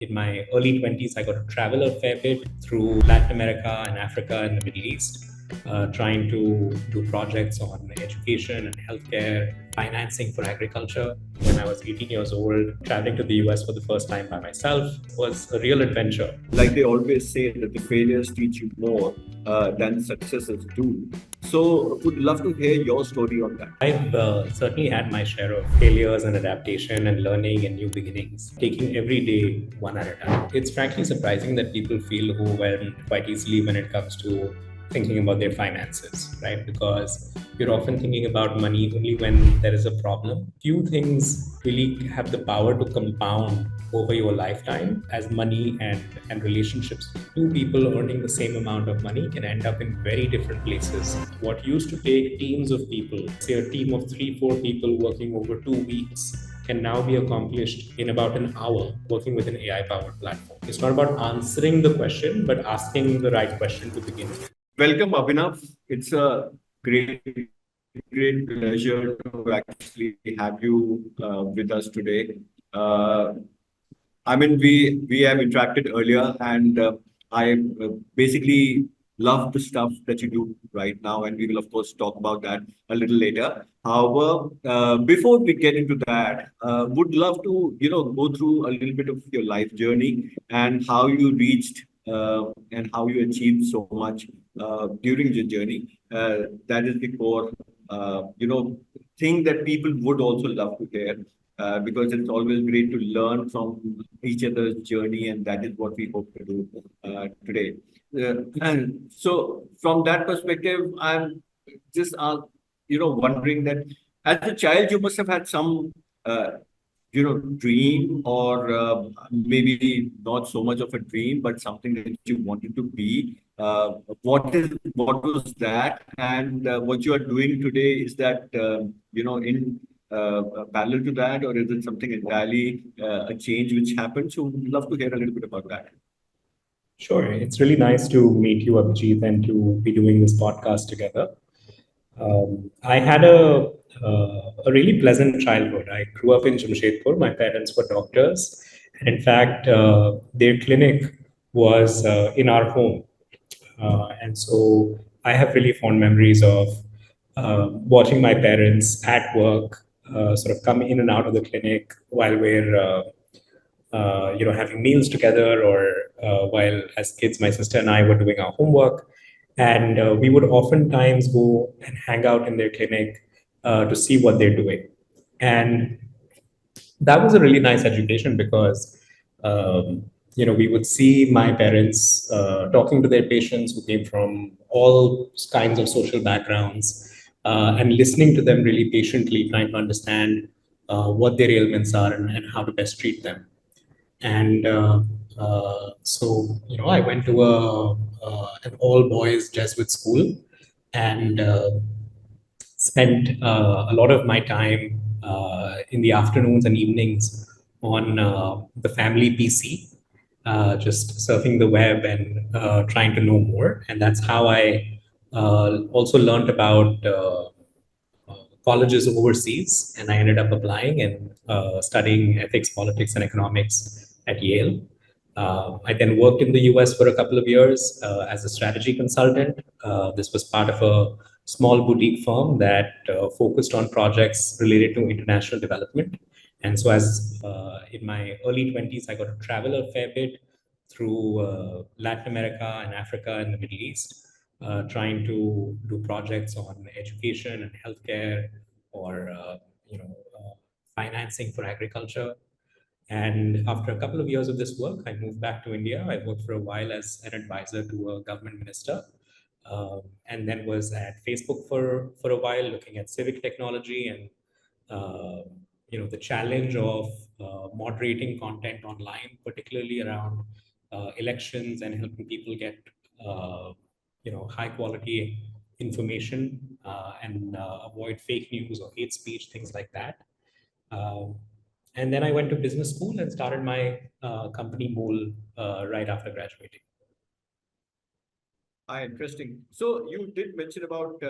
In my early 20s, I got to travel a fair bit through Latin America and Africa and the Middle East, trying to do projects on education and healthcare, financing for agriculture. When I was 18 years old, traveling to the US for the first time by myself was a real adventure. Like they always say that the failures teach you more than successes do. So, would love to hear your story on that. I've certainly had my share of failures and adaptation and learning and new beginnings, taking every day one at a time. It's frankly surprising that people feel overwhelmed quite easily when it comes to thinking about their finances, right? Because you're often thinking about money only when there is a problem. Few things really have the power to compound over your lifetime as money and relationships. Two people earning the same amount of money can end up in very different places. What used to take teams of people, say a team of 3, 4 people working over 2 weeks, can now be accomplished in about an hour working with an AI powered platform. It's not about answering the question, but asking the right question to begin with. Welcome, Abhinav. It's a great pleasure to actually have you with us today. Uh, I mean, we have interacted earlier, and I basically love the stuff that you do right now, and we will of course talk about that a little later. However, before we get into that, would love to go through a little bit of your life journey and how you reached and how you achieved so much during your journey. That is the core, thing that people would also love to hear because it's always great to learn from each other's journey, and that is what we hope to do today. And so, from that perspective, I'm just wondering that as a child, you must have had some dream, or maybe not so much of a dream, but something that you wanted to be. What was that, and what you are doing today, is that in parallel to that, or is it something entirely a change which happened? So, would love to hear a little bit about that. Sure. It's really nice to meet you, Abhijit, and to be doing this podcast together. I had a really pleasant childhood. I grew up in Jamshedpur. My parents were doctors. And in fact, their clinic was in our home. And so I have really fond memories of watching my parents at work, sort of come in and out of the clinic while we're having meals together, or while as kids, my sister and I were doing our homework. And we would oftentimes go and hang out in their clinic to see what they're doing. And that was a really nice education because, we would see my parents talking to their patients who came from all kinds of social backgrounds and listening to them really patiently, trying to understand what their ailments are and how to best treat them. And I went to an all boys Jesuit school and spent a lot of my time in the afternoons and evenings on the family PC, just surfing the web and trying to know more. And that's how I also learned about colleges overseas, and I ended up applying and studying ethics, politics, and economics at Yale. I then worked in the US for a couple of years as a strategy consultant. This was part of a small boutique firm that focused on projects related to international development. And so, as in my early 20s, I got to travel a fair bit through Latin America and Africa and the Middle East, trying to do projects on education and healthcare, or financing for agriculture. And after a couple of years of this work, I moved back to India. I worked for a while as an advisor to a government minister, and then was at Facebook for a while, looking at civic technology and the challenge of moderating content online, particularly around elections and helping people get high quality information and avoid fake news or hate speech, things like that. Um, and then I went to business school and started my company Mool right after graduating. Ah, interesting. So you did mention about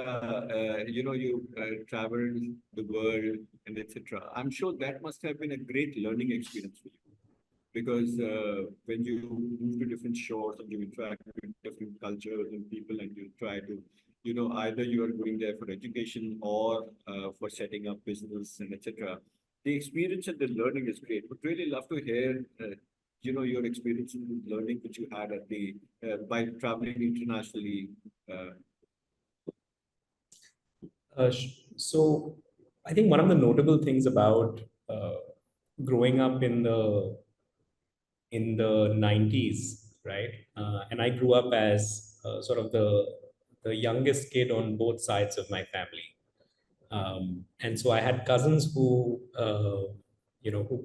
you traveled the world and etc. I'm sure that must have been a great learning experience for you. because when you move to different shores and you interact with different cultures and people, and you try to, either you are going there for education or for setting up business and etc. The experience and the learning is great. But really love to hear, your experience in learning which you had at the by traveling internationally. Uh, So I think one of the notable things about growing up in the 90s, right? And I grew up as sort of the youngest kid on both sides of my family. And so I had cousins who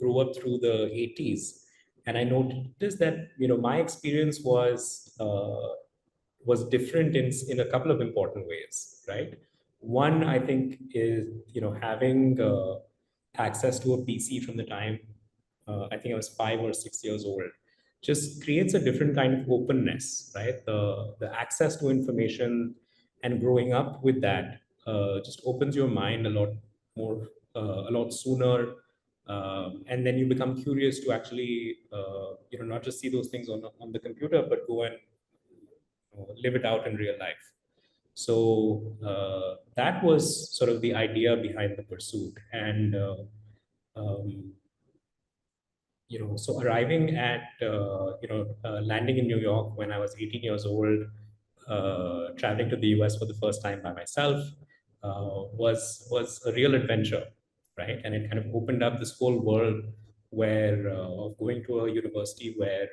grew up through the 80s. And I noticed that, my experience was different in a couple of important ways, right? One, I think, is having access to a PC from the time I think I was 5 or 6 years old, just creates a different kind of openness, right? The access to information and growing up with that just opens your mind a lot more, a lot sooner. And then you become curious to actually, not just see those things on the computer, but go and live it out in real life. So that was sort of the idea behind the pursuit. And, um, so arriving at, landing in New York when I was 18 years old, traveling to the US for the first time by myself, was a real adventure, right? And it kind of opened up this whole world where of going to a university where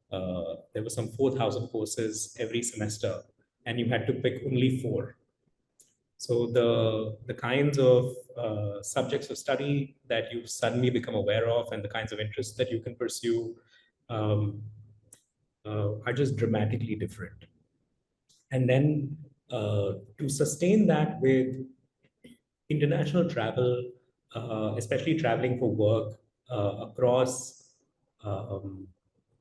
there were some 4,000 courses every semester, and you had to pick only four. So the kinds of subjects of study that you suddenly become aware of, and the kinds of interests that you can pursue, um, are just dramatically different. And then to sustain that with international travel, especially traveling for work across, um,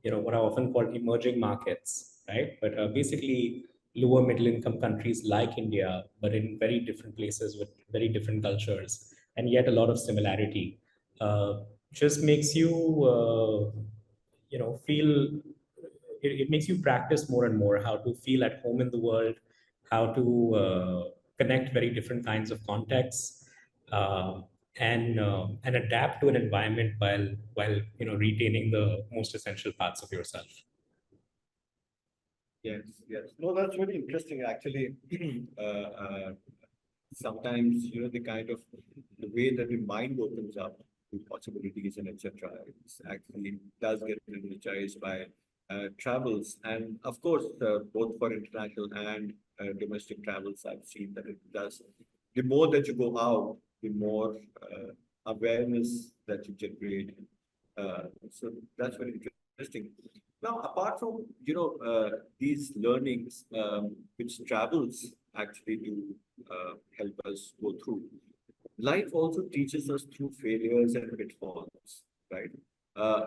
what I often call emerging markets, right? But basically lower middle income countries like India, but in very different places with very different cultures, and yet a lot of similarity. Just makes you, feel it makes you practice more and more how to feel at home in the world, how to connect very different kinds of contexts, and adapt to an environment while retaining the most essential parts of yourself. yes, yes. No, that's really interesting. Actually, sometimes the kind of the way that the mind opens up to possibilities and etc. It's actually does get energized by travels, and of course, both for international and domestic travels, I've seen that it does. The more that you go out, the more awareness that you generate. So that's very interesting. Now, apart from these learnings, which travels actually do help us go through, life also teaches us through failures and pitfalls, right?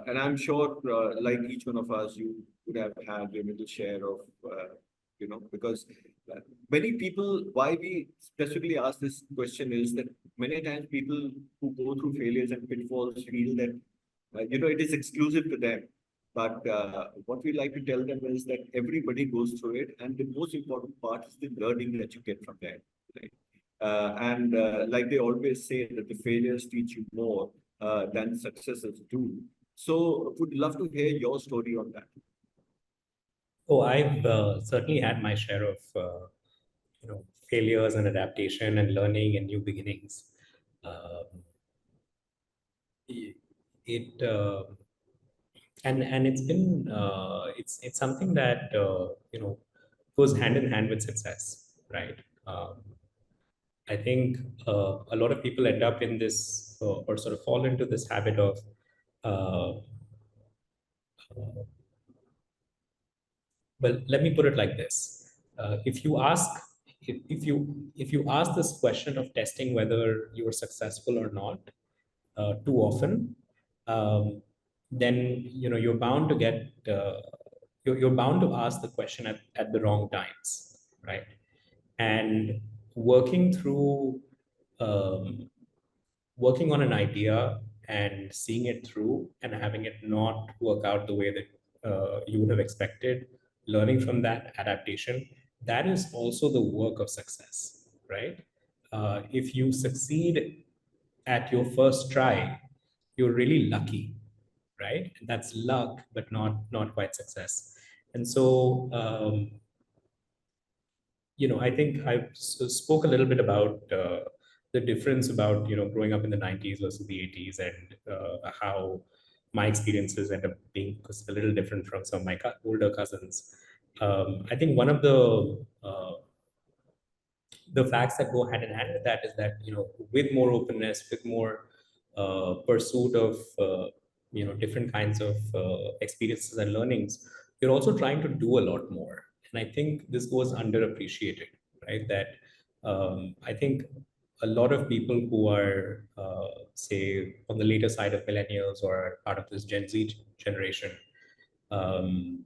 And I'm sure, like each one of us, you would have had your little share of, because uh, many people, why we specifically ask this question is that many times people who go through failures and pitfalls feel that, it is exclusive to them. But what we like to tell them is that everybody goes through it, and the most important part is the learning that you get from that. Right? And like they always say that the failures teach you more than successes do. So would love to hear your story on that. Oh, I've certainly had my share of failures and adaptation and learning and new beginnings. Um, it and it's something that goes hand in hand with success, right? I think a lot of people end up in this or sort of fall into this habit of uh, well, let me put it like this: if you ask if you ask this question of testing whether you are successful or not too often, um, then you're bound to get you're bound to ask the question at the wrong times, right? And working through um, working on an idea and seeing it through and having it not work out the way that you would have expected, learning from that adaptation, that is also the work of success, right? If you succeed at your first try, you're really lucky, right? And that's luck, but not quite success. And so, I think I spoke a little bit about the difference about growing up in the '90s versus the '80s, and how my experiences end up being a little different from some of my older cousins. I think one of the facts that go hand in hand with that is that with more openness, with more pursuit of different kinds of experiences and learnings, you're also trying to do a lot more. And I think this goes underappreciated, right? That I think a lot of people who are say on the later side of millennials or are part of this Gen Z generation, um,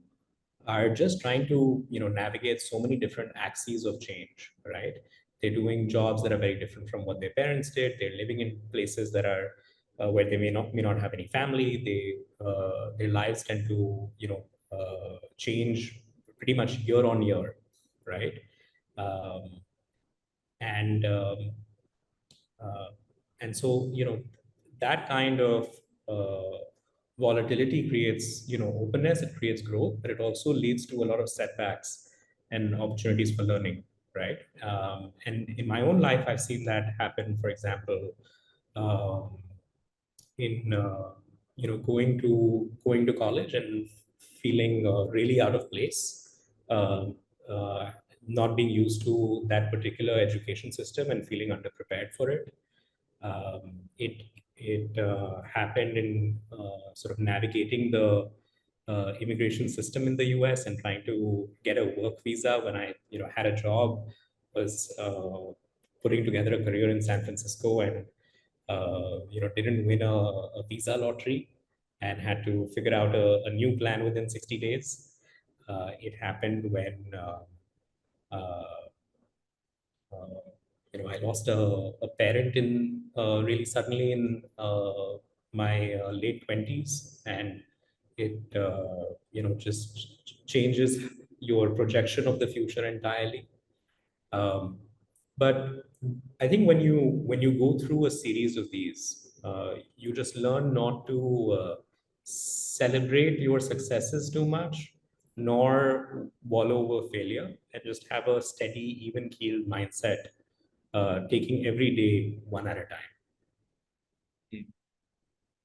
are just trying to navigate so many different axes of change, right? They're doing jobs that are very different from what their parents did. They're living in places that are where they may not have any family. Their lives tend to change pretty much year on year, right? um, and uh, and so that kind of uh, volatility creates openness, it creates growth, but it also leads to a lot of setbacks and opportunities for learning, right? And in my own life, I've seen that happen. For example, um, in going to college and feeling really out of place, um, uh, not being used to that particular education system and feeling underprepared for it. It happened in sort of navigating the immigration system in the U.S. and trying to get a work visa when I had a job, was putting together a career in San Francisco, and didn't win a visa lottery and had to figure out a new plan within 60 days. It happened when uh, uh, I lost a parent in really suddenly in my late 20s, and it just changes your projection of the future entirely. Um, but I think when you go through a series of these, you just learn not to celebrate your successes too much, nor wallow over failure, and just have a steady, even-keeled mindset, taking every day one at a time.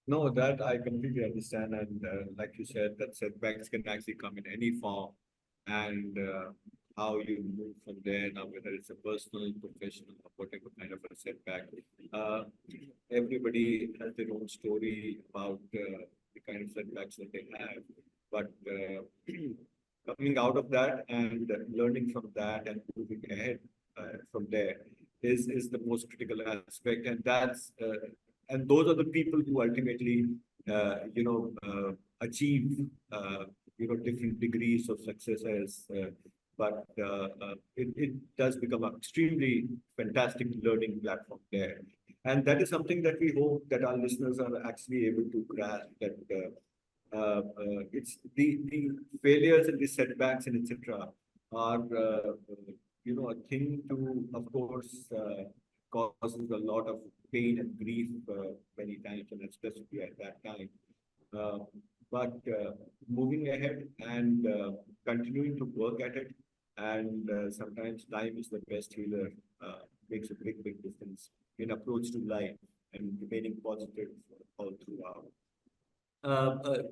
No, that I completely understand. And like you said, that setbacks can actually come in any form. And how you move from there now, whether it's a personal, professional, or whatever kind of a setback. Uh, Everybody has their own story about the kind of setbacks that they have. But coming out of that and learning from that and moving ahead from there is the most critical aspect. And and those are the people who ultimately achieve different degrees of success as it does become an extremely fantastic learning platform there. And that is something that we hope that our listeners are actually able to grasp, that it's the failures and the setbacks and etc. are a thing to, of course, causes a lot of pain and grief many times, and especially at that time. Uh, but moving ahead and continuing to work at it, and sometimes time is the best healer, makes a big difference in approach to life and remaining positive all throughout.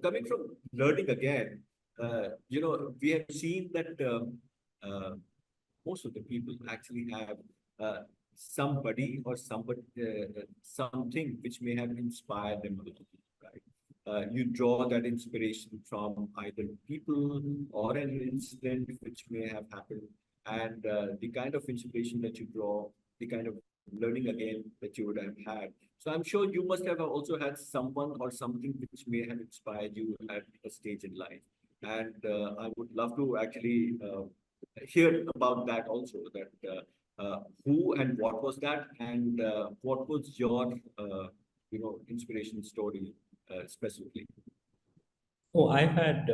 Coming from learning again, we have seen that uh, most of the people actually have uh, somebody or something which may have inspired them a little bit, right? You draw that inspiration from either people or an incident which may have happened, and the kind of inspiration that you draw, the kind of learning again that you would have had. So I'm sure you must have also had someone or something which may have inspired you at a stage in life. And I would love to actually hear about that also, that who and what was that, and what was your inspiration story specifically? Oh, I've had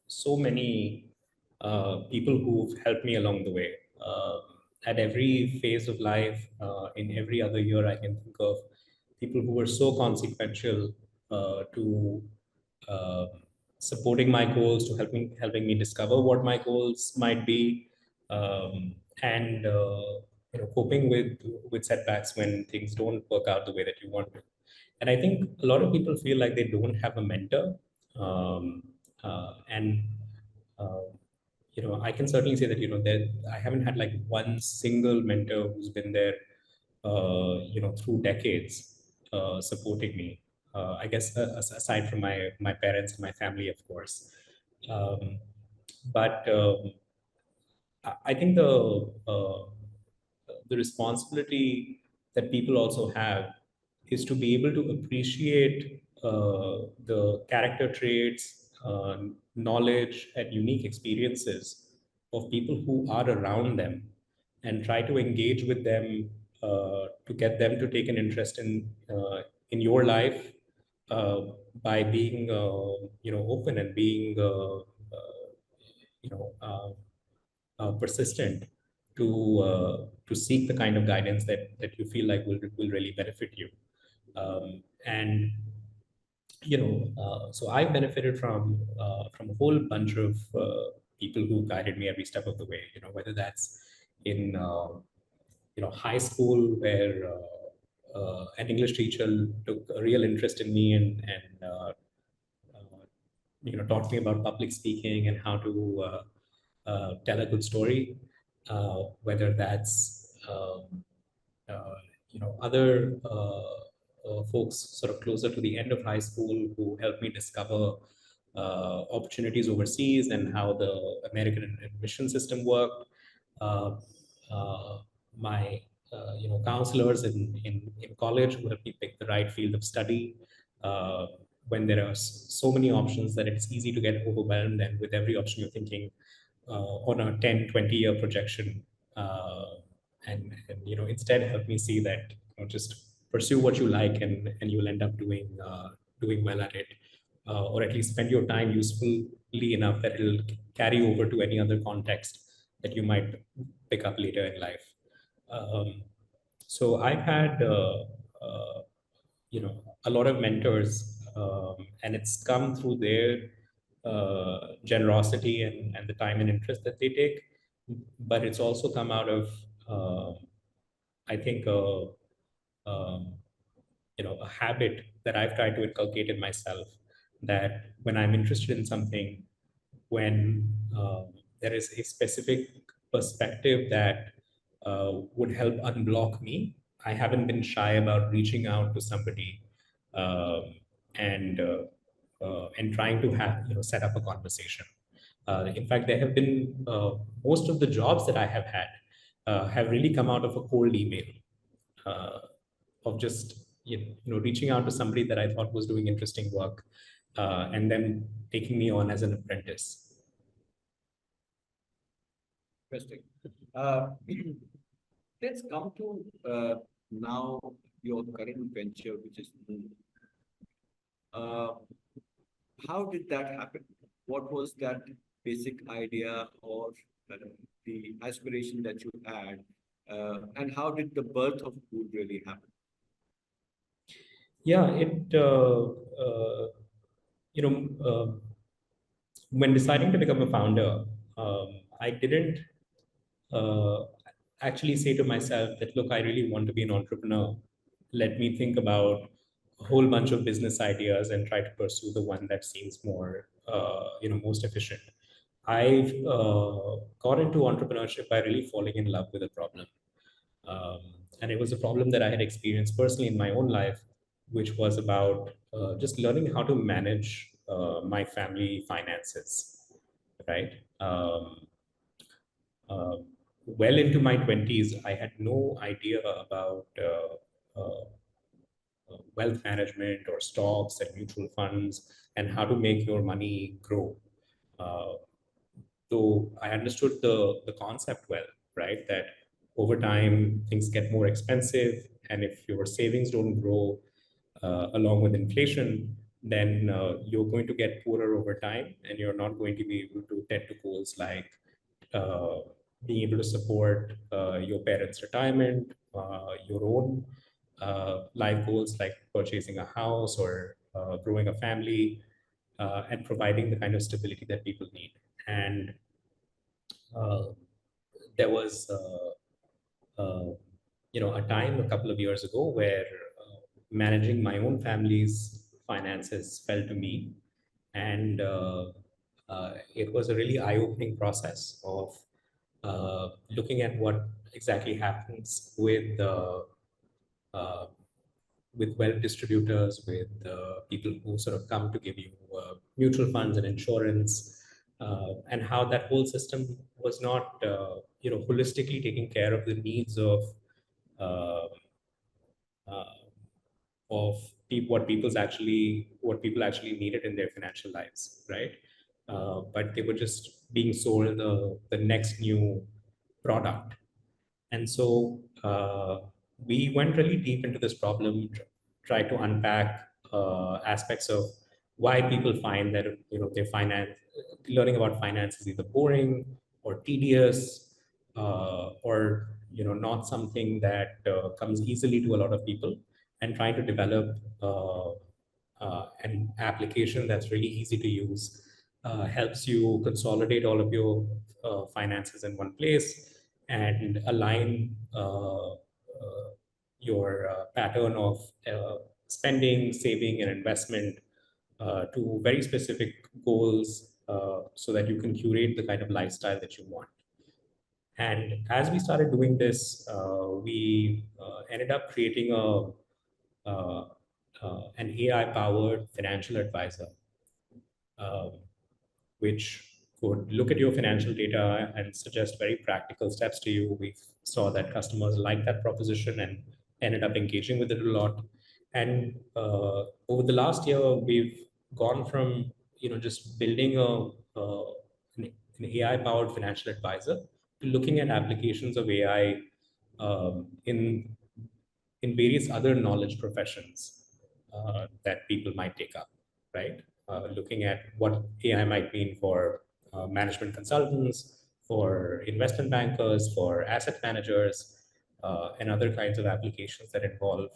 so many people who've helped me along the way. At every phase of life, in every other year, I can think of people who were so consequential to uh, supporting my goals, to helping me discover what my goals might be, and coping with setbacks when things don't work out the way that you want to. And I think a lot of people feel like they don't have a mentor, and uh, I can certainly say that that I haven't had like one single mentor who's been there through decades supporting me. I guess aside from my parents and my family, of course. Um, but I think the responsibility that people also have is to be able to appreciate the character traits, knowledge, and unique experiences of people who are around them, and try to engage with them to get them to take an interest in your life by being open and being you know. Persistent to seek the kind of guidance that you feel like will really benefit you. And so I benefited from a whole bunch of people who guided me every step of the way. Whether that's in high school, where an English teacher took a real interest in me and uh, taught me about public speaking and how to tell a good story. Whether that's other folks sort of closer to the end of high school who helped me discover opportunities overseas and how the American admission system worked. Uh, uh, my counselors in college who helped me pick the right field of study. Uh, when there are so many options that it's easy to get overwhelmed, and with every option you're thinking on a 10-20 year projection, and instead help me see that just pursue what you like, and you'll end up doing well at it, or at least spend your time usefully enough that it'll carry over to any other context that you might pick up later in life. um, so I've had a lot of mentors, and it's come through their generosity and the time and interest that they take, but it's also come out of I think um, a habit that I've tried to inculcate in myself, that when I'm interested in something, when there is a specific perspective that would help unblock me, I haven't been shy about reaching out to somebody, um, and trying to have set up a conversation. In fact, there have been most of the jobs that I have had have really come out of a cold email, uh, of just reaching out to somebody that I thought was doing interesting work, and then taking me on as an apprentice. Interesting. Let's come to now your current venture, which is Mool. Uh, how did that happen? What was that basic idea or uh, the aspiration that you had? And how did the birth of Mool really happen? Yeah, it you know when deciding to become a founder, I didn't uh, actually say to myself that, look, I really want to be an entrepreneur. Let me think about a whole bunch of business ideas and try to pursue the one that seems more, most efficient. I've got into entrepreneurship by really falling in love with a problem. And it was a problem that I had experienced personally in my own life, which was about just learning how to manage my family finances, right? Uh, well into my 20s, I had no idea about wealth management or stocks and mutual funds and how to make your money grow. Uh, though I understood the concept well, right? That over time things get more expensive, and if your savings don't grow, along with inflation, then you're going to get poorer over time, and you're not going to be able to tend to goals like uh, being able to support your parents' retirement, your own life goals like purchasing a house or growing a family, and providing the kind of stability that people need. And uh, there was uh, a time a couple of years ago where managing my own family's finances fell to me, and it was a really eye-opening process of looking at what exactly happens uh, with wealth distributors, with people who sort of come to give you mutual funds and insurance, and how that whole system was not, holistically taking care of the needs uh, uh, of what people actually needed in their financial lives, right? But they were just being sold the next new product. And so we went really deep into this problem, tried to unpack aspects of why people find that their finance, learning about finance is either boring or tedious, or not something that comes easily to a lot of people, and trying to develop an application that's really easy to use, helps you consolidate all of your finances in one place and align your pattern of spending, saving, and investment to very specific goals, so that you can curate the kind of lifestyle that you want. And as we started doing this, we ended up creating an AI-powered financial advisor, um, which could look at your financial data and suggest very practical steps to you. We saw that customers liked that proposition and ended up engaging with it a lot. And over the last year, we've gone from just building an AI-powered financial advisor to looking at applications of AI in various other knowledge professions that people might take up, right? Looking at what AI might mean for management consultants, for investment bankers, for asset managers, and other kinds of applications that involve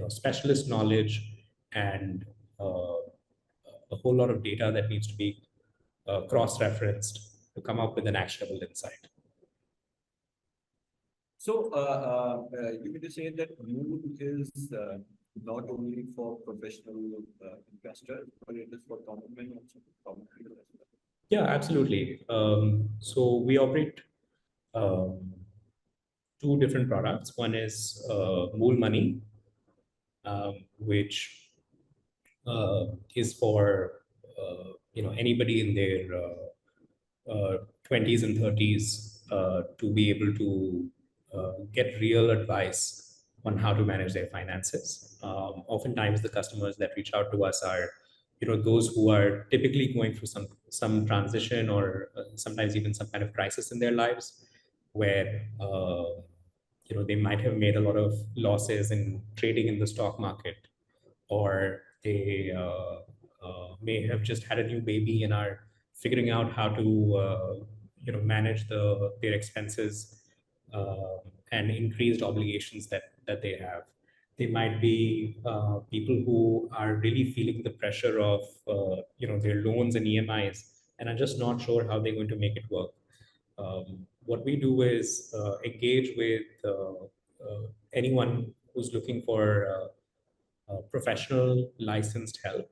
specialist knowledge and a whole lot of data that needs to be cross-referenced to come up with an actionable insight. So, you mean to say that Mool is not only for professional investors, but it is for common men also, common people as well? Yeah, absolutely. So we operate um, two different products. One is Mool Money, which is for anybody in their 20s and 30s to be able to get real advice on how to manage their finances. Oftentimes, the customers that reach out to us are those who are typically going through some transition, or sometimes even some kind of crisis in their lives, where they might have made a lot of losses in trading in the stock market, or they may have just had a new baby and are figuring out how to manage their expenses and increased obligations that they have. They might be people who are really feeling the pressure of their loans and EMIs and are just not sure how they're going to make it work. What we do is engage with anyone who's looking for professional licensed help.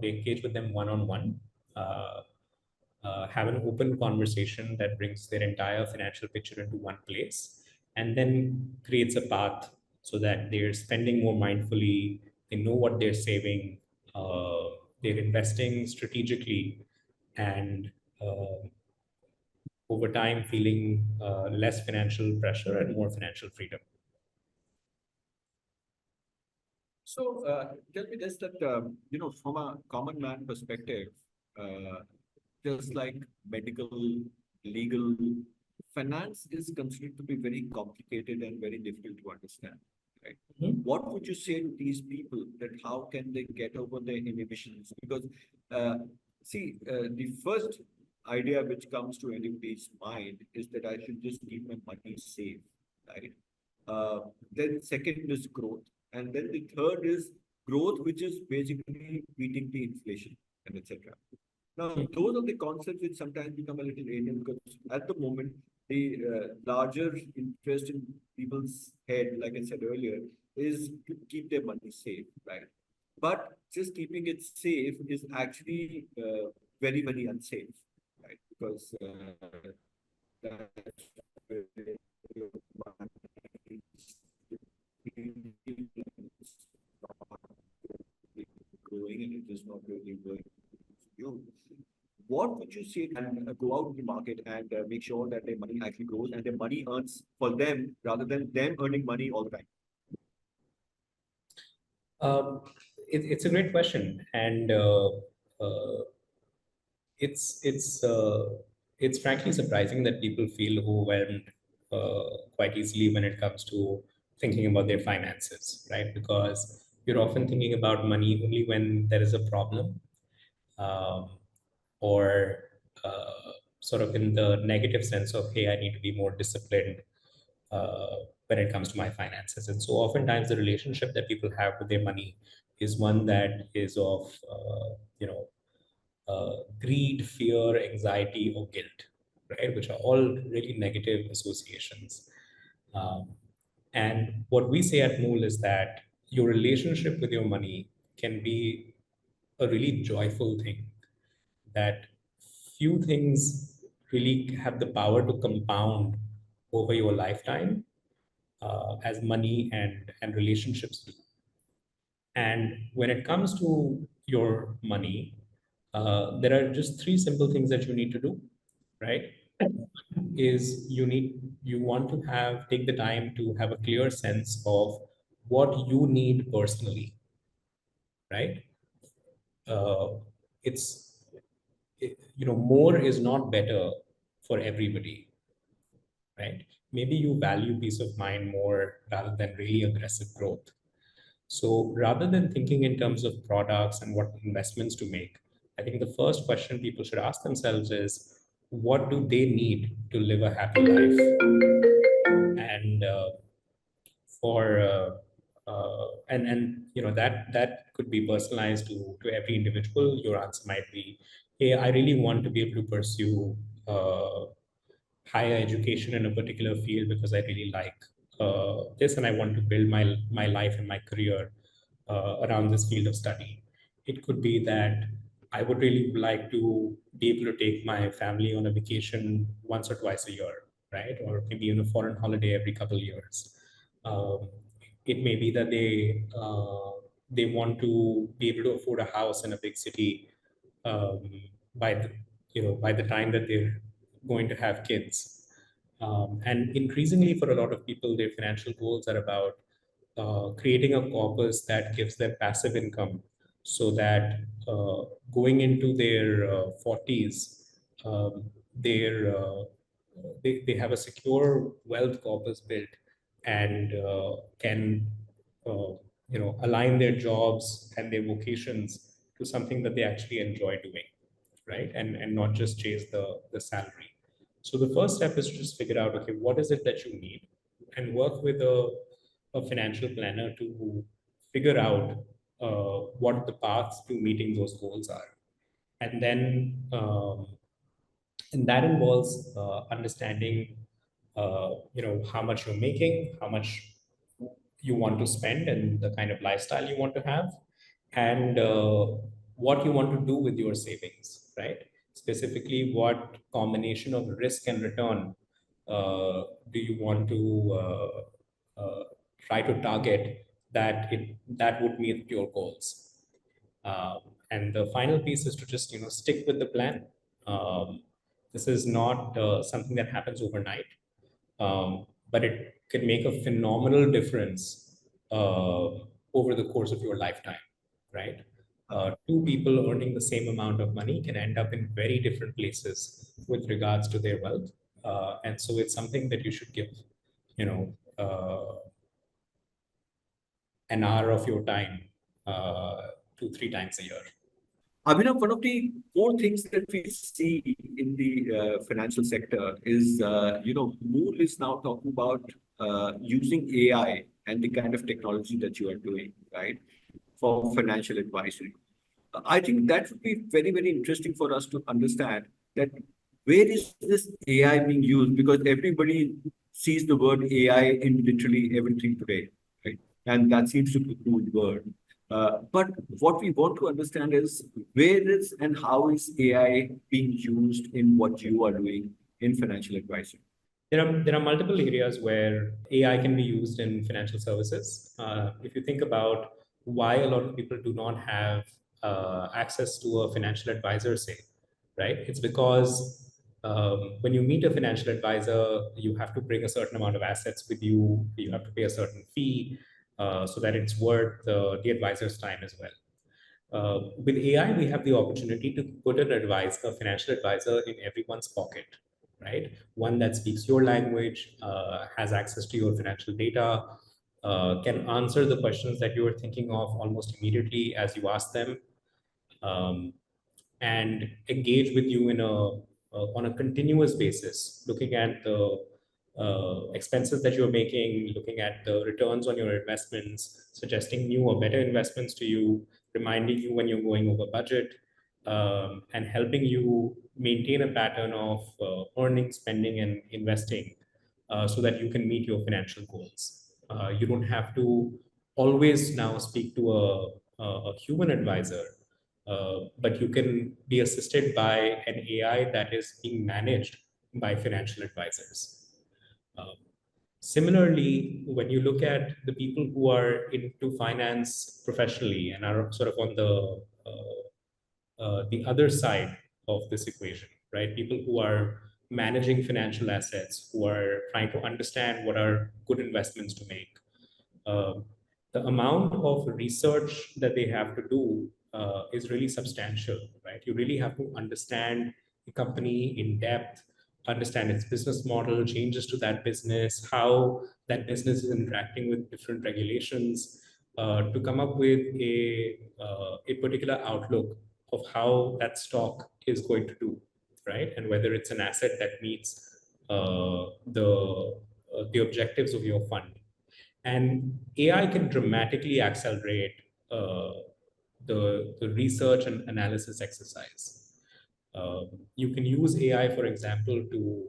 We engage with them one on one, have an open conversation that brings their entire financial picture into one place, and then creates a path so that they're spending more mindfully, they know what they're saving, they're investing strategically, and over time feeling less financial pressure and more financial freedom. So, tell me this, that, from a common man perspective, uh, just like medical, legal, finance is considered to be very complicated and very difficult to understand. right? Mhm. What would you say to these people that how can they get over their inhibitions? Because the first idea which comes to anybody's mind is that I should just keep my money safe, right? Then second is growth, and then the third is growth, which is basically beating the inflation and etc. Now, those are the concepts which sometimes become a little alien because at the moment, the larger interest in people's head, like I said earlier, is to keep their money safe, right? But just keeping it safe is actually very, very unsafe, right? Because that's where your money is growing and it is not really going for you. What would you say and go out in the market and make sure that their money actually grows and their money earns for them rather than them earning money all the time? Um, it's a great question, and uh, it's it's uh, it's frankly surprising that people feel overwhelmed quite easily when it comes to thinking about their finances, right? Because you're often thinking about money only when there is a problem, um, or sort of in the negative sense of, hey, I need to be more disciplined uh, when it comes to my finances. And so oftentimes the relationship that people have with their money is one that is of, greed, fear, anxiety, or guilt, right? Which are all really negative associations. Um, and what we say at Mool is that your relationship with your money can be a really joyful thing, that few things really have the power to compound over your lifetime as money and relationships do. And when it comes to your money, there are just three simple things that you need to do, right? Is you want to have take the time to have a clear sense of what you need personally, right? Uh, it's more is not better for everybody, right? Maybe you value peace of mind more rather than really aggressive growth. So rather than thinking in terms of products and what investments to make, I think the first question people should ask themselves is, what do they need to live a happy life? And for and that could be personalized to every individual. Your answer might be, hey, I really want to be able to pursue uh, higher education in a particular field because I really like this, and I want to build my life and my career around this field of study. It could be that I would really like to be able to take my family on a vacation once or twice a year, right? Or maybe on a foreign holiday every couple of years. Um, it may be that they want to be able to afford a house in a big city um, by the by the time that they're going to have kids. And increasingly, for a lot of people, their financial goals are about creating a corpus that gives them passive income so that going into their 40s, they have a secure wealth corpus built and can align their jobs and their vocations to something that they actually enjoy doing, right? And not just chase the salary. So the first step is to just figure out, okay, what is it that you need, and work with a financial planner to figure out what the paths to meeting those goals are. And then and that involves understanding how much you're making, how much you want to spend, and the kind of lifestyle you want to have, and what you want to do with your savings, right? Specifically, what combination of risk and return do you want to try to target that would meet your goals. And the final piece is to just stick with the plan. Um, this is not something that happens overnight, but it can make a phenomenal difference over the course of your lifetime, right? Two people earning the same amount of money can end up in very different places with regards to their wealth, and so it's something that you should give, you know, uh, an hour of your time 2, 3 times a year. Abhinav, one of the core things that we see in the financial sector is, Mool is now talking about using AI and the kind of technology that you are doing, right, for financial advisory. I think that would be very, very interesting for us to understand that where is this AI being used? Because everybody sees the word AI in literally everything today, right? And that seems to be a cool word. But what we want to understand is where is and how is AI being used in what you are doing in financial advisory? There are multiple areas where AI can be used in financial services. If you think about why a lot of people do not have access to a financial advisor, say, right? It's because when you meet a financial advisor, you have to bring a certain amount of assets with you. You have to pay a certain fee so that it's worth the advisor's time as well. With AI, we have the opportunity to put a financial advisor in everyone's pocket, right? One that speaks your language, has access to your financial data, can answer the questions that you are thinking of almost immediately as you ask them, um, and engage with you on a continuous basis, looking at the expenses that you're making, looking at the returns on your investments, suggesting new or better investments to you, reminding you when you're going over budget, and helping you maintain a pattern of earning, spending, and investing so that you can meet your financial goals. You don't have to always now speak to a human advisor, but you can be assisted by an AI that is being managed by financial advisors. Um, Similarly, when you look at the people who are into finance professionally and are sort of on the other side of this equation, right? People who are managing financial assets, who are trying to understand what are good investments to make, um, the amount of research that they have to do is really substantial, right? You really have to understand the company in depth, understand its business model, changes to that business, how that business is interacting with different regulations, to come up with a particular outlook of how that stock is going to do, right? And whether it's an asset that meets the objectives of your fund. And AI can dramatically accelerate uh, the research and analysis exercise. You can use AI, for example, to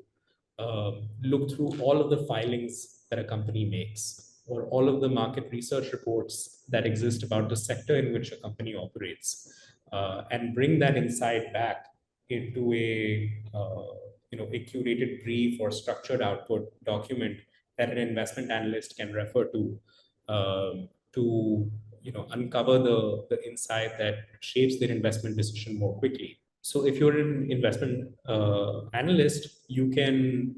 look through all of the filings that a company makes or all of the market research reports that exist about the sector in which a company operates, and bring that insight back into a curated brief or structured output document that an investment analyst can refer to uncover the insight that shapes their investment decision more quickly. So if you're an investment analyst, you can,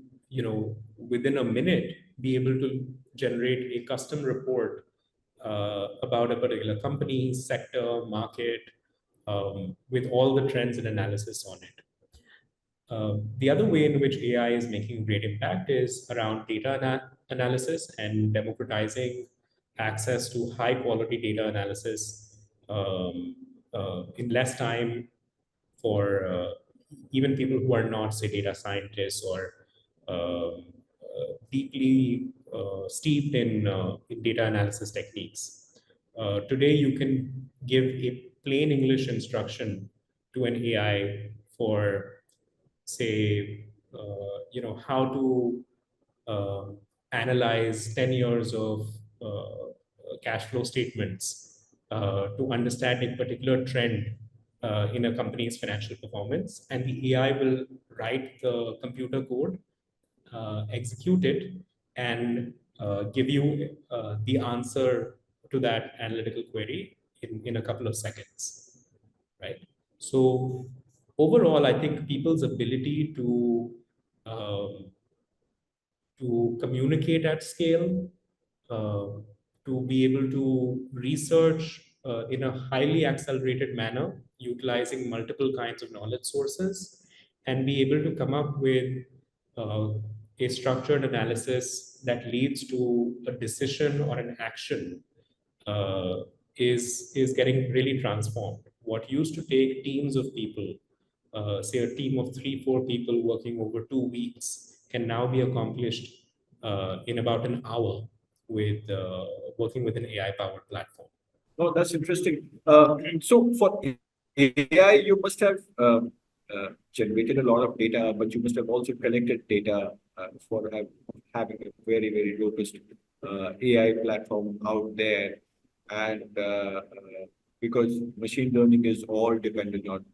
within a minute, be able to generate a custom report about a particular company, sector, market, with all the trends and analysis on it. The other way in which AI is making great impact is around analysis and democratizing access to high quality data analysis in less time for even people who are not, say, data scientists or deeply steeped in data analysis techniques. Today, you can give a plain English instruction to an AI for, say, how to uh, analyze 10 years of cash flow statements to understand a particular trend in a company's financial performance. And the AI will write the computer code, execute it, and give you the answer to that analytical query in a couple of seconds, right? So overall, I think people's ability um, to communicate at scale, uh, to be able to research in a highly accelerated manner, utilizing multiple kinds of knowledge sources, and be able to come up with uh, a structured analysis that leads to a decision or an action uh, is getting really transformed. What used to take teams of people, say a team of 3, 4 people working over 2 weeks, can now be accomplished in about an hour with working with an AI-powered platform. Oh, that's interesting. So for AI, you must have generated a lot of data, but you must have also collected data having a very, very robust AI platform out there. And because machine learning is all dependent on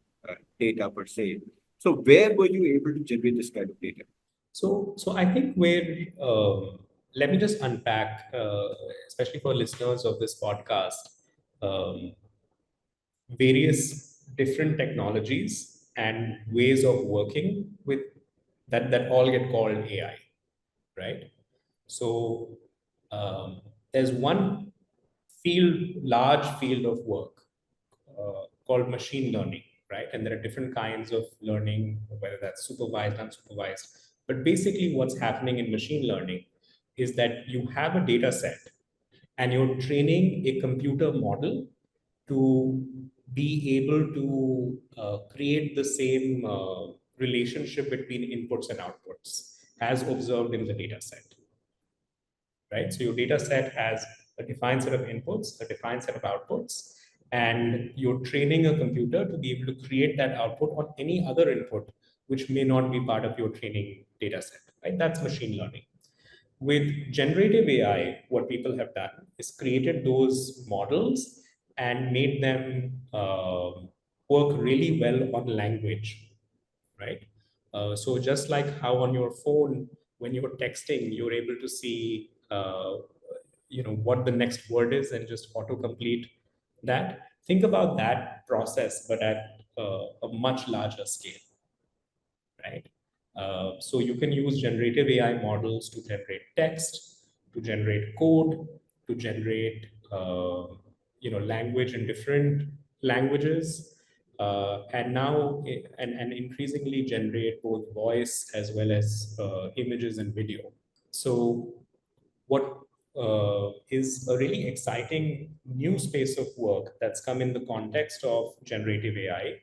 data per se. So where were you able to generate this kind of data? So I think let me just unpack, especially for listeners of this podcast, um, various different technologies and ways of working with that all get called AI, right? So there's one large field of work called machine learning, right? And there are different kinds of learning, whether that's supervised, unsupervised. But basically, what's happening in machine learning is that you have a data set and you're training a computer model to be able to create the same relationship between inputs and outputs as observed in the data set, right? So your data set has a defined set of inputs, a defined set of outputs, and you're training a computer to be able to create that output on any other input which may not be part of your training data set, right? That's machine learning. With generative AI, what people have done is created those models and made them work really well on language, right? So just like how on your phone, when you're texting, you're able to see, what the next word is and just autocomplete that. Think about that process, but at a much larger scale, right? So you can use generative AI models to generate text, to generate code, to generate language in different languages, and now and increasingly generate both voice as well as images and video. So what is a really exciting new space of work that's come in the context of generative AI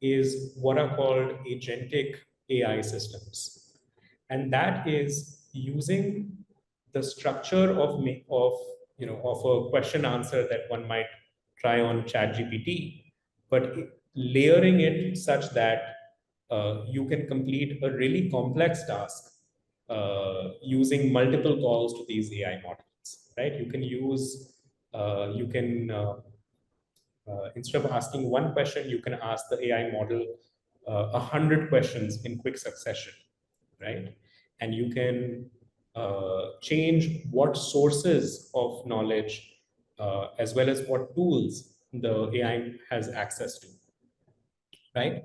is what are called agentic AI systems. And that is using the structure of a question answer that one might try on ChatGPT, but layering it such that you can complete a really complex task using multiple calls to these AI models, right? You can instead of asking one question, you can ask the AI model 100 questions in quick succession, right? And you can change what sources of knowledge as well as what tools the AI has access to, right?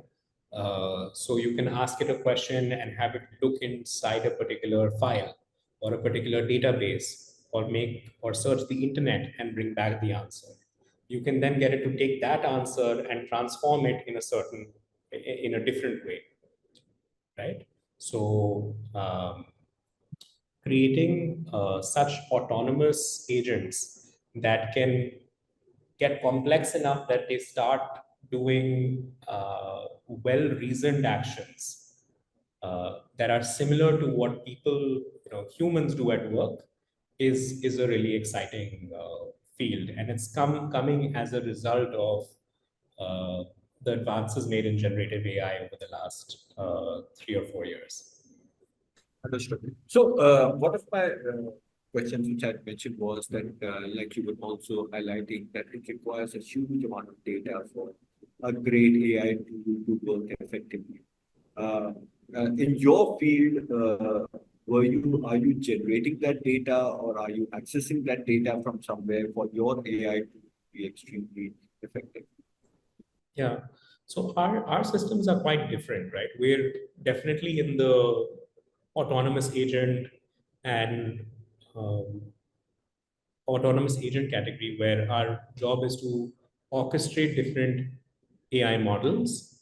So you can ask it a question and have it look inside a particular file or a particular database or make or search the internet and bring back the answer. You can then get it to take that answer and transform it in a different way, right? So creating such autonomous agents that can get complex enough that they start doing well-reasoned actions that are similar to what humans do at work is a really exciting field, and it's coming as a result of the advances made in generative AI over the last 3 or 4 years. Understood. So, one of my questions which I had mentioned was that, like you were also highlighting, that it requires a huge amount of data for a great AI to work effectively. Uh, in your field, are you generating that data or are you accessing that data from somewhere for your AI to be extremely effective? Yeah. So our systems are quite different, right? We're definitely in the autonomous agent and um, autonomous agent category, where our job is to orchestrate different AI models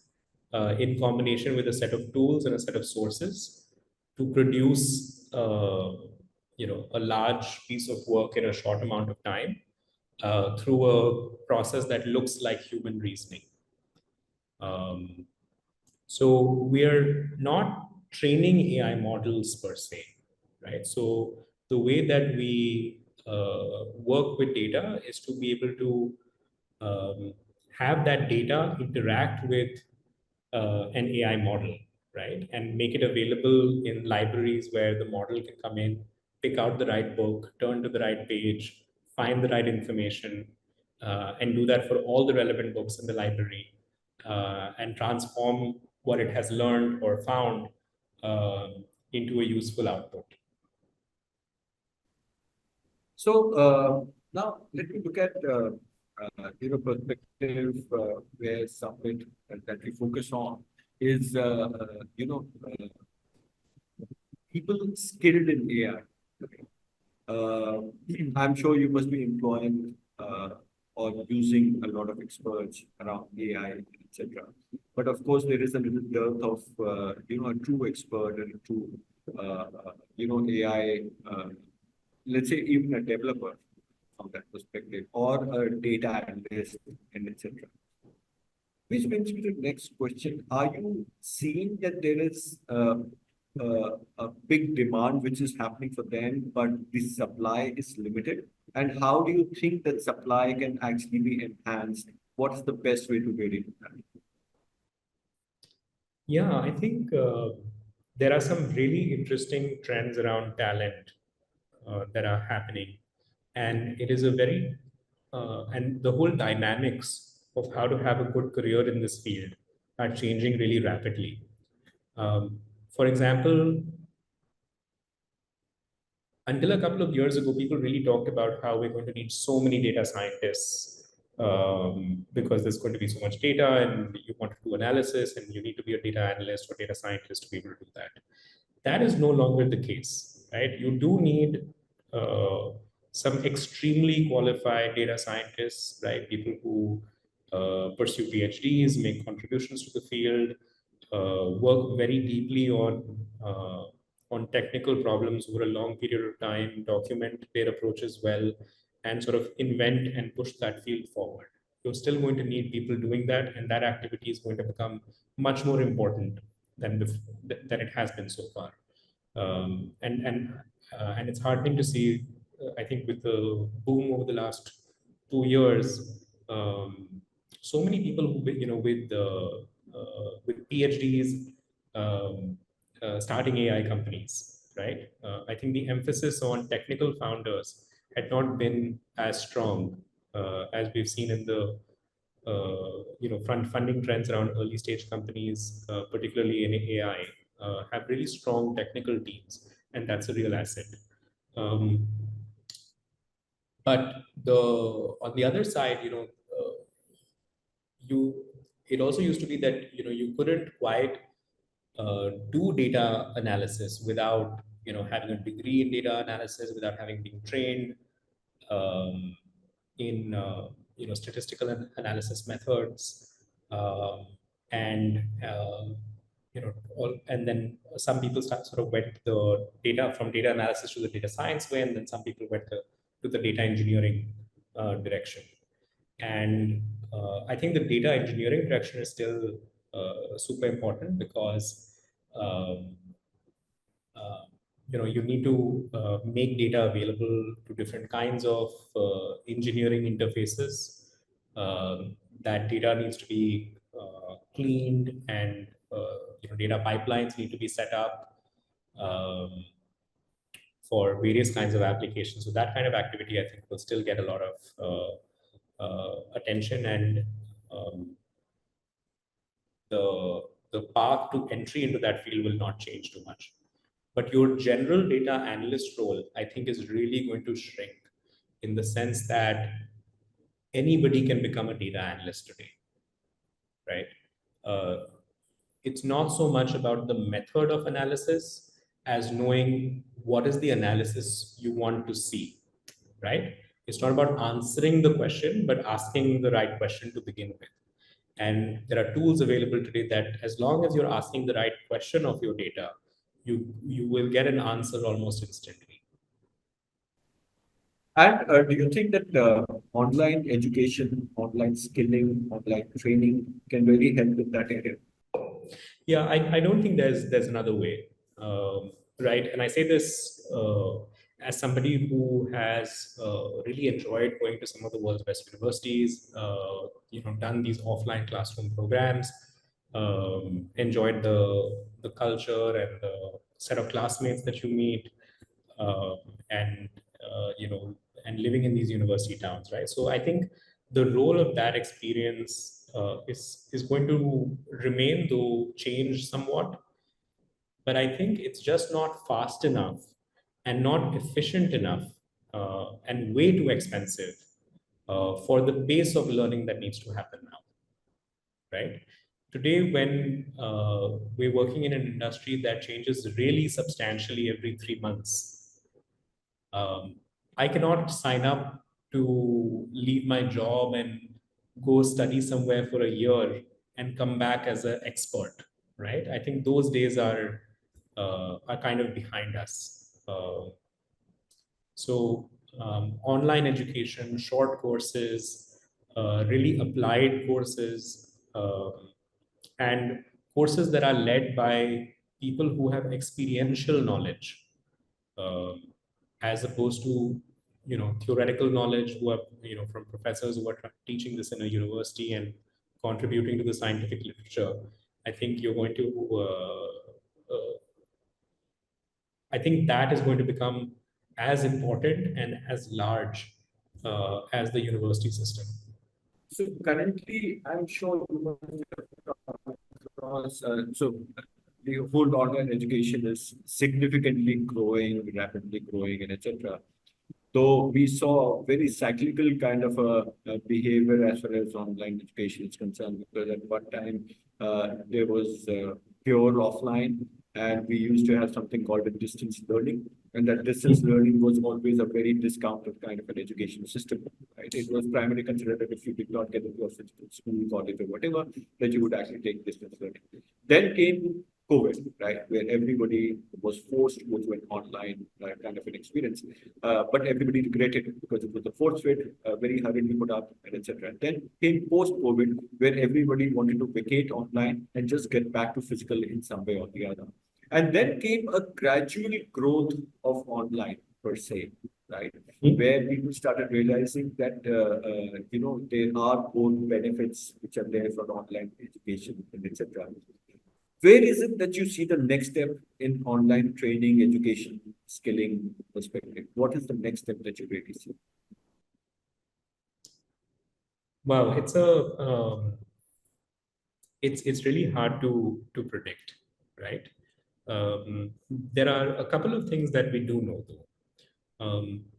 in combination with a set of tools and a set of sources to produce a large piece of work in a short amount of time, through a process that looks like human reasoning. Um, so we're not training AI models per se, right? So the way that we work with data is to be able to have that data interact with an AI model, right? And make it available in libraries where the model can come in, pick out the right book, turn to the right page, find the right information, and do that for all the relevant books in the library, and transform what it has learned or found into a useful output. So now let me look at perspective where something that we focus on is people skilled in AI. Okay. Uh, I'm sure you must be employing or using a lot of experts around AI, etc. But of course, there is a little dearth of a true expert and a true AI. Let's say even a developer from that perspective, or a data analyst, and etc. Which brings me to the next question. Are you seeing that there is a big demand which is happening for them, but the supply is limited? And how do you think that supply can actually be enhanced? What's the best way to get into that? Yeah, I think there are some really interesting trends around talent that are happening, and it is a very and the whole dynamics of how to have a good career in this field are changing really rapidly. For example, until a couple of years ago, people really talked about how we're going to need so many data scientists because there's going to be so much data and you want to do analysis and you need to be a data analyst or data scientist to be able to do that. That is no longer the case, right? You do need some extremely qualified data scientists, right? People who pursue PhDs, make contributions to the field, work very deeply on technical problems over a long period of time, document their approaches well, and sort of invent and push that field forward. You're still going to need people doing that, and that activity is going to become much more important than it has been so far. And it's heartening to see. I think with the boom over the last 2 years, so many people who with PhDs starting AI companies, right? I think the emphasis on technical founders had not been as strong as we've seen in the front funding trends around early stage companies, particularly in AI, have really strong technical teams, and that's a real asset. Um, but the on the other side, you it also used to be that you couldn't quite do data analysis without having a degree in data analysis, without having been trained um, in statistical analysis methods, and and then some people sort of went the data from data analysis to the data science way, and then some people went to the data engineering direction. And I think the data engineering direction is still super important because um, uh, you need to make data available to different kinds of engineering interfaces. That data needs to be cleaned, and data pipelines need to be set up um, for various kinds of applications. So that kind of activity, I think, will still get a lot of attention, and um, the path to entry into that field will not change too much. But your general data analyst role, I think, is really going to shrink in the sense that anybody can become a data analyst today, right? Uh, it's not so much about the method of analysis as knowing what is the analysis you want to see, right? It's not about answering the question, but asking the right question to begin with. And there are tools available today that, as long as you're asking the right question of your data, you will get an answer almost instantly. And do you think that online education, online skilling, online training can really help in that area? Yeah, I don't think there's another way, right? And I say this as somebody who has really enjoyed going to some of the world's best universities, done these offline classroom programs, enjoyed the culture and the set of classmates that you meet, uh, and and living in these university towns, right? So I think the role of that experience is going to remain, though change somewhat. But I think it's just not fast enough and not efficient enough, and way too expensive for the pace of learning that needs to happen now, right? Today, when we're working in an industry that changes really substantially every 3 months, um, I cannot sign up to leave my job and go study somewhere for a year and come back as an expert, right? I think those days are kind of behind us. Online education, short courses, really applied courses, and courses that are led by people who have experiential knowledge, um, as opposed to theoretical knowledge, who are from professors who are teaching this in a university and contributing to the scientific literature. I think you're going to I think that is going to become as important and as large as the university system. So currently, I'm sure you must have across, so the whole online education is significantly growing, rapidly growing, and etc. Though we saw very cyclical kind of a behavior as far as online education is concerned, because at one time there was pure offline, and we used to have something called a distance learning, and that distance learning was always a very discounted kind of an education system, right? It was primarily considered that if you did not get into a physical school, college, or whatever, that you would actually take distance learning. Then came COVID, right, where everybody was forced to go to an online kind of an experience, but everybody regretted it because it was a forced fit, very hurriedly put up, and etc. Then came post-COVID, where everybody wanted to vacate online and just get back to physical in some way or the other. And then came a gradual growth of online per se, right? Where people started realizing that there are both benefits which are there for online education and etc. Where is it that you see the next step in online training, education, skilling perspective? What is the next step that you really see? Wow, it's really hard to predict, right? There are a couple of things that we do know, though.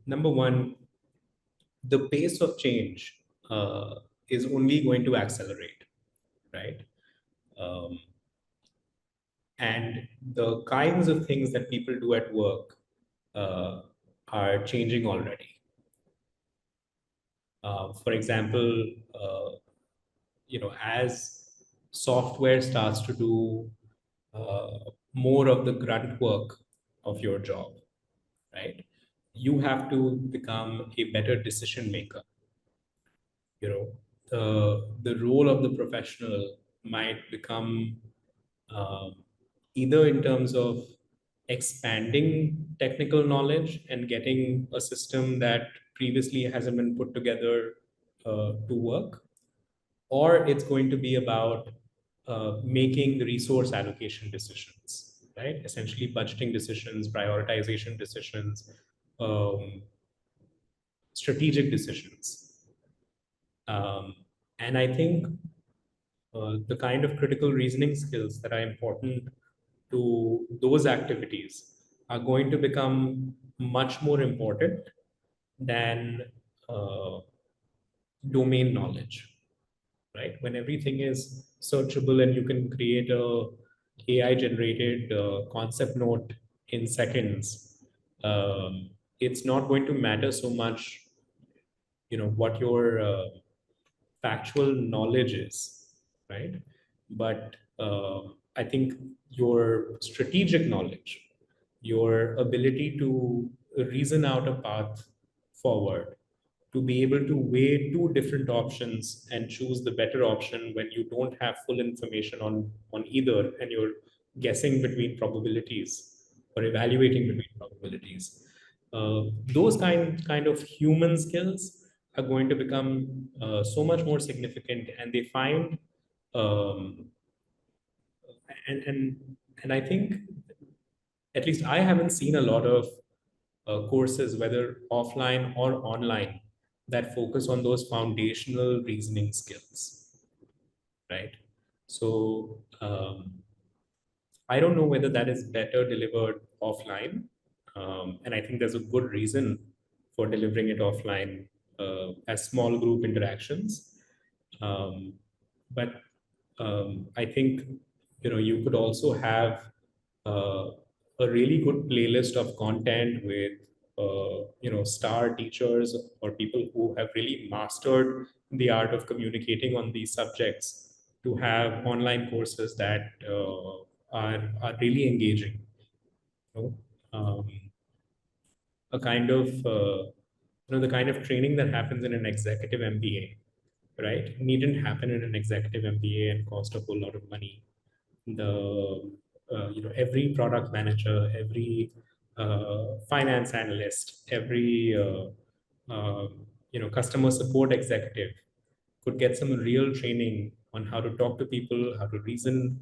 Number one, the pace of change is only going to accelerate, right? Um, and the kinds of things that people do at work uh, are changing already. For example, as software starts to do more of the grunt work of your job, right? You have to become a better decision maker. You know, the role of the professional might become, um, either in terms of expanding technical knowledge and getting a system that previously hasn't been put together to work, or it's going to be about making resource allocation decisions, right? Essentially, budgeting decisions, prioritization decisions, um, strategic decisions. Um, and I think the kind of critical reasoning skills that are important to those activities are going to become much more important than uh, domain knowledge, right? When everything is searchable and you can create a AI generated concept note in seconds, it's not going to matter so much, what your factual knowledge is, right? But I think your strategic knowledge, your ability to reason out a path forward to be able to weigh two different options and choose the better option when you don't have full information on either and you're guessing between probabilities or evaluating between probabilities. Those kind of human skills are going to become so much more significant, and they find um, and and and I think at least I haven't seen a lot of courses, whether offline or online, that focus on those foundational reasoning skills, right? So I don't know whether that is better delivered offline, and I think there's a good reason for delivering it offline as small group interactions. Um, but I think you could also have uh, a really good playlist of content with star teachers or people who have really mastered the art of communicating on these subjects to have online courses that are really engaging. You know? A kind of the kind of training that happens in an executive MBA, right? Needn't happen in an executive MBA and cost a whole lot of money. The every product manager, every finance analyst, every customer support executive could get some real training on how to talk to people, how to reason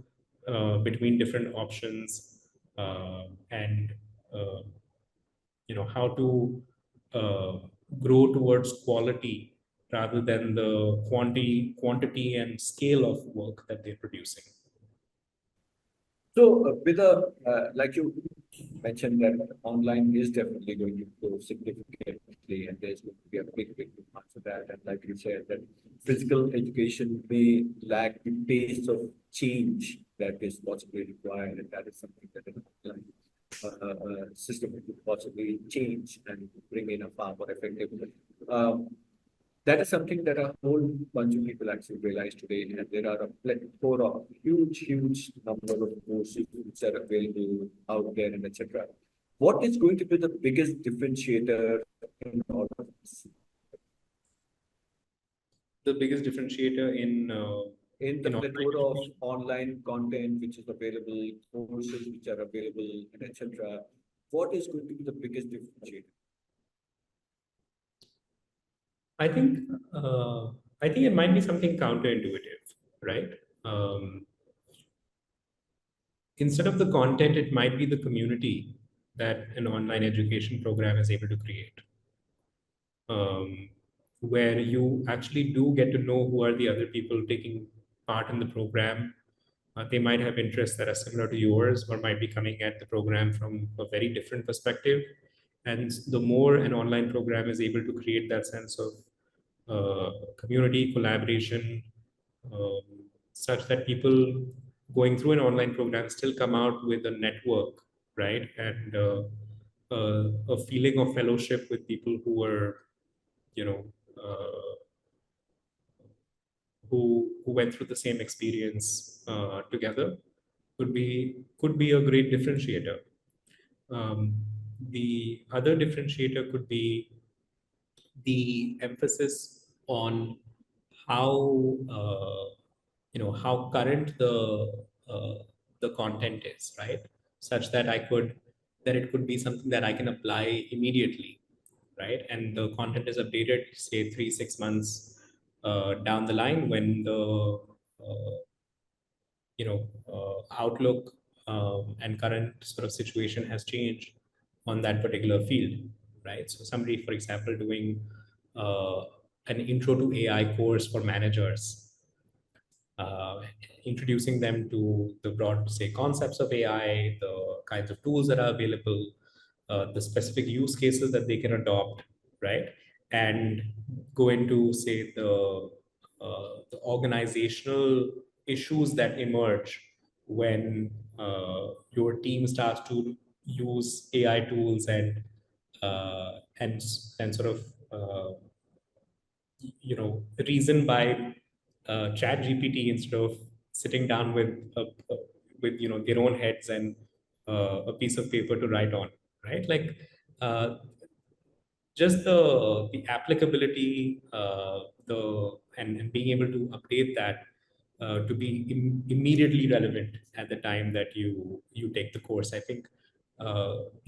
between different options, and uh, how to uh, grow towards quality rather than the quantity and scale of work that they're producing. So, with a like you mentioned that online is definitely going to grow significantly, and there's going to be a big demand for that. And like you said, that physical education may lack the pace of change that is possibly required, and that is something that an online system could possibly change and bring in a far more effective. Um, that is something that a whole bunch of people actually realize today, and there are a plethora of huge number of courses which are available out there, and etc. What is going to be the biggest differentiator in all of this? The biggest differentiator In the in online plethora of education. online content which is available, courses which are available, and etc. What is going to be the biggest differentiator? I think I think it might be something counterintuitive, right? Um, Instead of the content, it might be the community that an online education program is able to create, um, where you actually do get to know who are the other people taking part in the program. They might have interests that are similar to yours, or might be coming at the program from a very different perspective. And the more an online program is able to create that sense of community collaboration, such that people going through an online program still come out with a network, right? And a feeling of fellowship with people who are, you know, who went through the same experience together could be a great differentiator. The other differentiator could be the emphasis on how how current the content is, right? Such that it could be something that I can apply immediately, right? And the content is updated, say 3 6 months down the line when the outlook and current sort of situation has changed on that particular field, right? So somebody, for example, doing uh, an intro to AI course for managers, uh, introducing them to the broad, say, concepts of AI, the kinds of tools that are available, the specific use cases that they can adopt, right? And go into, say, the organizational issues that emerge when your team starts to use AI tools and sort of reason by chat GPT instead of sitting down with their own heads and a piece of paper to write on, right? Like uh, just the applicability, and being able to update that to be immediately relevant at the time that you take the course. I think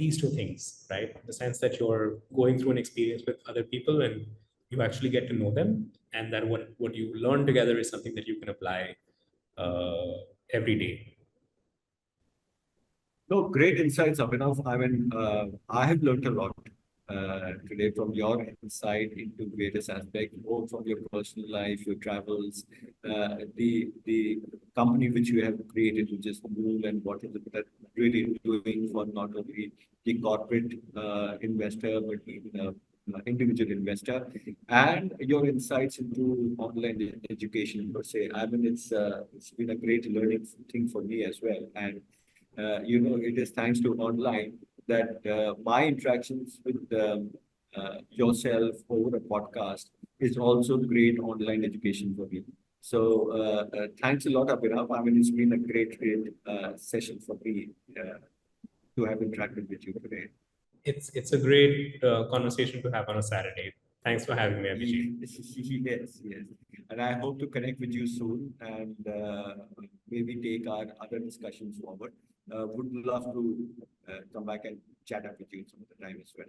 these two things, right? The sense that you're going through an experience with other people and you actually get to know them, and that what you learn together is something that you can apply uh, every day. No, great insights, Abhinav. I mean, I have learned a lot today from your insight into various aspects, both from your personal life, your travels, the company which you have created, which is Mool, and what is it that really doing for not only the corporate investor, but even individual investor, and your insights into online education per se. I mean, it's been a great learning thing for me as well, and it is thanks to online that my interactions with yourself over a podcast is also great online education for me. So thanks a lot, Abhinav. I mean, it's been a great session for me to have interacted with you today. It's a great conversation to have on a Saturday. Thanks for having me, Abhijit. Yes, yes. And I hope to connect with you soon and maybe take our other discussions forward. Would love to come back and chat up with you some other time as well.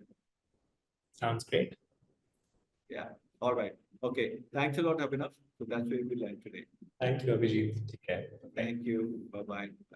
Sounds great. Yeah. All right. Okay. Thanks a lot, Abhinav. So that's where we land today. Thank you, Abhijit. Take care. Bye. Thank you. Bye bye.